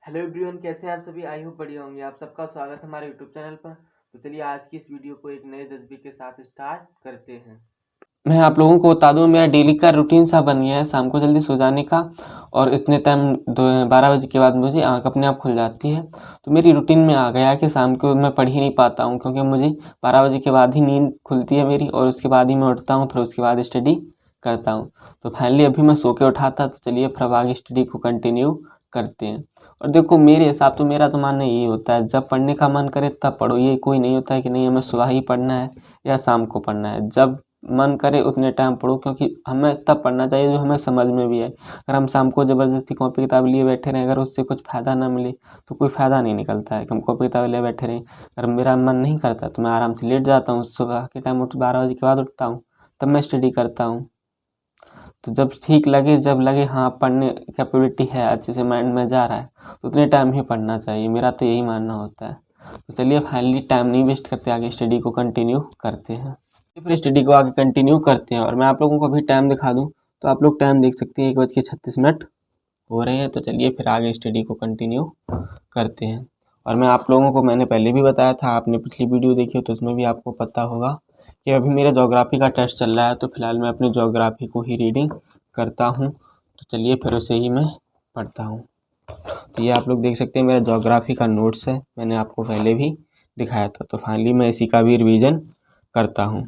Hello everyone, कैसे हैं आप सभी। आई होप बढ़िया होंगे। आप सबका स्वागत है हमारे यूट्यूब चैनल पर। तो चलिए आज की इस वीडियो को एक नए जज्बे के साथ स्टार्ट करते हैं। मैं आप लोगों को बता दूं, मेरा डेली का रूटीन सा बन गया है शाम को जल्दी सो जाने का। और इतने टाइम 12 बजे के बाद मुझे आंख अपने आप खुल जाती है। तो मेरी रूटीन में आ गया है कि शाम को मैं पढ़ ही नहीं पाता हूँ, क्योंकि मुझे 12 बजे के बाद ही नींद खुलती है मेरी, और उसके बाद ही मैं उठता हूँ, फिर उसके बाद स्टडी करता हूँ। तो फाइनली अभी मैं सो के उठा था, तो चलिए फिर अब आगे स्टडी को कंटिन्यू करते हैं। और देखो, मेरे हिसाब तो मेरा तो मानना यही होता है, जब पढ़ने का मन करे तब पढ़ो। ये कोई नहीं होता है कि नहीं हमें सुबह ही पढ़ना है या शाम को पढ़ना है। जब मन करे उतने टाइम पढ़ो, क्योंकि हमें तब पढ़ना चाहिए जो हमें समझ में भी आए। अगर हम शाम को ज़बरदस्ती कॉपी किताब लिए बैठे रहें, अगर उससे कुछ फ़ायदा ना मिले तो कोई फ़ायदा नहीं निकलता है कि हम कॉपी किताब लिए बैठे रहें। अगर मेरा मन नहीं करता तो मैं आराम से लेट जाता हूँ, सुबह के टाइम 12 बजे के बाद उठता हूँ, तब मैं स्टडी करता हूँ। तो जब ठीक लगे, जब लगे हाँ पढ़ने कैपेबिलिटी है, अच्छे से माइंड में जा रहा है, तो उतने टाइम ही पढ़ना चाहिए। मेरा तो यही मानना होता है। तो चलिए फाइनली टाइम नहीं वेस्ट करते, आगे स्टडी को कंटिन्यू करते हैं। फिर स्टडी को आगे कंटिन्यू करते हैं। और मैं आप लोगों को अभी टाइम दिखा दूं तो आप लोग टाइम देख सकते हैं, 1:36 हो रहे हैं। तो चलिए फिर आगे स्टडी को कंटिन्यू करते हैं। और मैं आप लोगों को मैंने पहले भी बताया था, आपने पिछली वीडियो देखी हो तो उसमें भी आपको पता होगा कि अभी मेरा ज्योग्राफी का टेस्ट चल रहा है। तो फिलहाल मैं अपनी ज्योग्राफी को ही रीडिंग करता हूँ। तो चलिए फिर उसे ही मैं पढ़ता हूँ। तो ये आप लोग देख सकते हैं मेरा ज्योग्राफी का नोट्स है, मैंने आपको पहले भी दिखाया था। तो फाइनली मैं इसी का भी रिवीजन करता हूँ।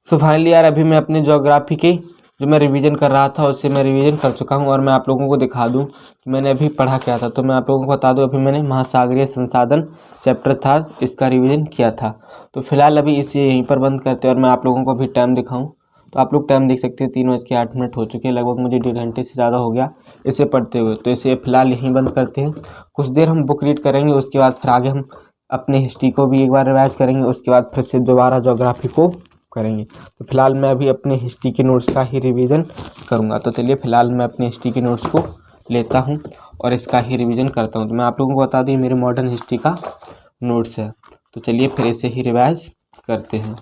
सो फाइनली यार, अभी मैं अपने ज्योग्राफी के जो मैं रिवीजन कर रहा था उससे मैं रिवीजन कर चुका हूँ। और मैं आप लोगों को दिखा दूँ कि मैंने अभी पढ़ा क्या था। तो मैं आप लोगों को बता दूँ, अभी मैंने महासागरीय संसाधन चैप्टर था, इसका रिवीजन किया था। तो फिलहाल अभी इसे यहीं पर बंद करते हैं। और मैं आप लोगों को अभी टाइम दिखाऊँ तो आप लोग टाइम देख सकते हैं, 3:08 हो चुके हैं। लगभग मुझे 1.5 घंटे से ज़्यादा हो गया इसे पढ़ते हुए। तो इसे फिलहाल यहीं बंद करते हैं। कुछ देर हम बुक रीड करेंगे, उसके बाद फिर आगे हम अपनी हिस्ट्री को भी एक बार रिवाइज करेंगे, उसके बाद फिर से दोबारा ज्योग्राफी को करेंगे। तो फिलहाल मैं अभी अपने हिस्ट्री के नोट्स का ही रिवीजन करूँगा। तो चलिए फिलहाल मैं अपने हिस्ट्री के नोट्स को लेता हूँ और इसका ही रिवीजन करता हूँ। तो मैं आप लोगों को बता दूँ, मेरे मॉडर्न हिस्ट्री का नोट्स है। तो चलिए फिर इसे ही रिवाइज करते हैं।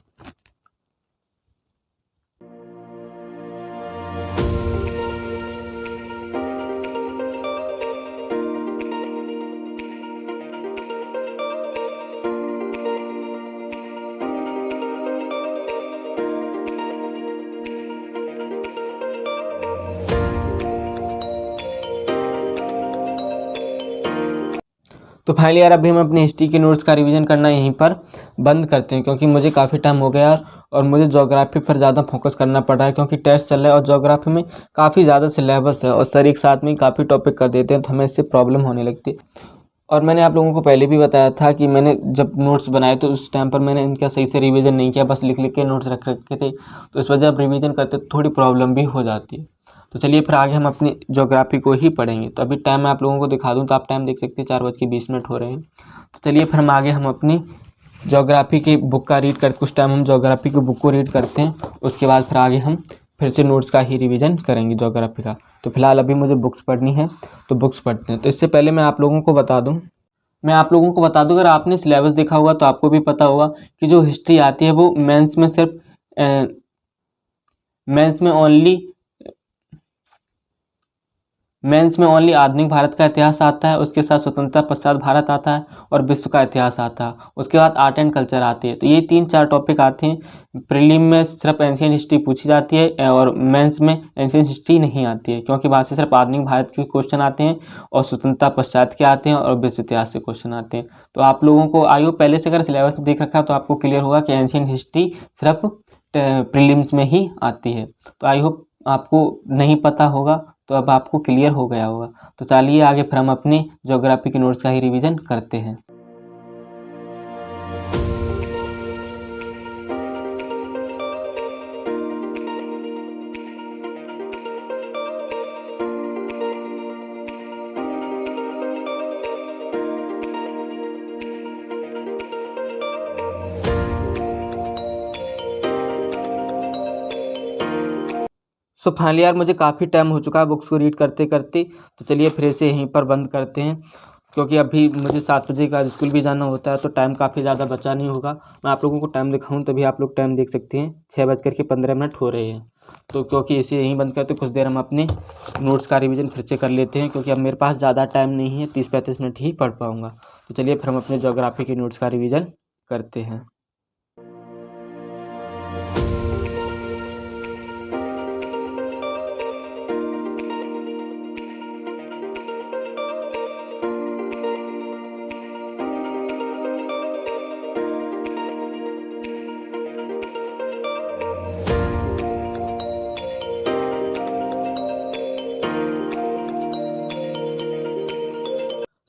तो फाइनली यार, अभी हम अपने हिस्ट्री के नोट्स का रिवीजन करना यहीं पर बंद करते हैं, क्योंकि मुझे काफ़ी टाइम हो गया और मुझे ज्योग्राफी पर ज़्यादा फोकस करना पड़ रहा है, क्योंकि टेस्ट चल रहा है और ज्योग्राफी में काफ़ी ज़्यादा सिलेबस है और सर एक साथ में काफ़ी टॉपिक कर देते हैं, तो हमें इससे प्रॉब्लम होने लगती है। और मैंने आप लोगों को पहले भी बताया था कि मैंने जब नोट्स बनाए तो उस टाइम पर मैंने इनका सही से रिवीजन नहीं किया, बस लिख लिख के नोट्स रख रखे थे। तो इस वजह अब रिवीजन करते तो थोड़ी प्रॉब्लम भी हो जाती है। तो चलिए फिर आगे हम अपनी ज्योग्राफी को ही पढ़ेंगे। तो अभी टाइम मैं आप लोगों को दिखा दूं तो आप टाइम देख सकते हैं, 4:20 हो रहे हैं। तो चलिए फिर हम अपनी ज्योग्राफी की बुक का रीड करते, कुछ टाइम हम ज्योग्राफी की बुक को रीड करते हैं, उसके बाद फिर आगे हम फिर से नोट्स का ही रिवीजन करेंगे ज्योग्राफी का। तो फिलहाल अभी मुझे बुक्स पढ़नी है, तो बुक्स पढ़ते हैं। तो इससे पहले मैं आप लोगों को बता दूं, अगर आपने सिलेबस देखा होगा तो आपको भी पता होगा कि जो हिस्ट्री आती है वो मेंस में सिर्फ मेंस में ओनली मेंस में ओनली आधुनिक भारत का इतिहास आता है, उसके साथ स्वतंत्रता पश्चात भारत आता है और विश्व का इतिहास आता है। उसके बाद आर्ट एंड कल्चर आती है। तो ये 3-4 टॉपिक आते हैं। प्रीलिम में सिर्फ एंशियंट हिस्ट्री पूछी जाती है और मेंस में एंशियंट हिस्ट्री नहीं आती है, क्योंकि वहाँ से सिर्फ आधुनिक भारत के क्वेश्चन आते हैं और स्वतंत्रता पश्चात के आते हैं और विश्व इतिहास से क्वेश्चन आते हैं। तो आप लोगों को आयु पहले से अगर सिलेबस देख रखा तो आपको क्लियर होगा कि एंशियंट हिस्ट्री सिर्फ प्रीलिम्स में ही आती है। तो आई होप आपको नहीं पता होगा, तो अब आपको क्लियर हो गया होगा। तो चलिए आगे फिर हम अपने ज्योग्राफी के नोट्स का ही रिवीजन करते हैं। सो फाइनली यार मुझे काफ़ी टाइम हो चुका है बुक्स को रीड करते करते, तो चलिए फिर से यहीं पर बंद करते हैं, क्योंकि अभी मुझे 7 बजे का स्कूल भी जाना होता है, तो टाइम काफ़ी ज़्यादा बचा नहीं होगा। मैं आप लोगों को टाइम दिखाऊं तभी आप लोग टाइम देख सकते हैं, 6:15 हो रहे हैं। तो क्योंकि इसे यहीं बंद करते कुछ देर हम अपने नोट्स का रिवीजन फिर से कर लेते हैं, क्योंकि अब मेरे पास ज़्यादा टाइम नहीं है, 30-35 मिनट ही पढ़ पाऊँगा। तो चलिए फिर हम अपने ज्योग्राफी के नोट्स का रिवीजन करते हैं।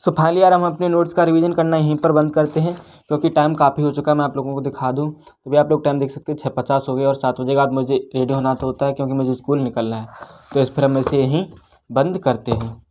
सो फाइनली यार हम अपने नोट्स का रिवीजन करना यहीं पर बंद करते हैं, क्योंकि टाइम काफ़ी हो चुका है। मैं आप लोगों को दिखा दूं तो भी आप लोग टाइम देख सकते हैं, 6:50 हो गए और 7 बजे के बाद मुझे रेडी होना तो होता है, क्योंकि मुझे स्कूल निकलना है। तो इस फिर हम इसे यहीं बंद करते हैं।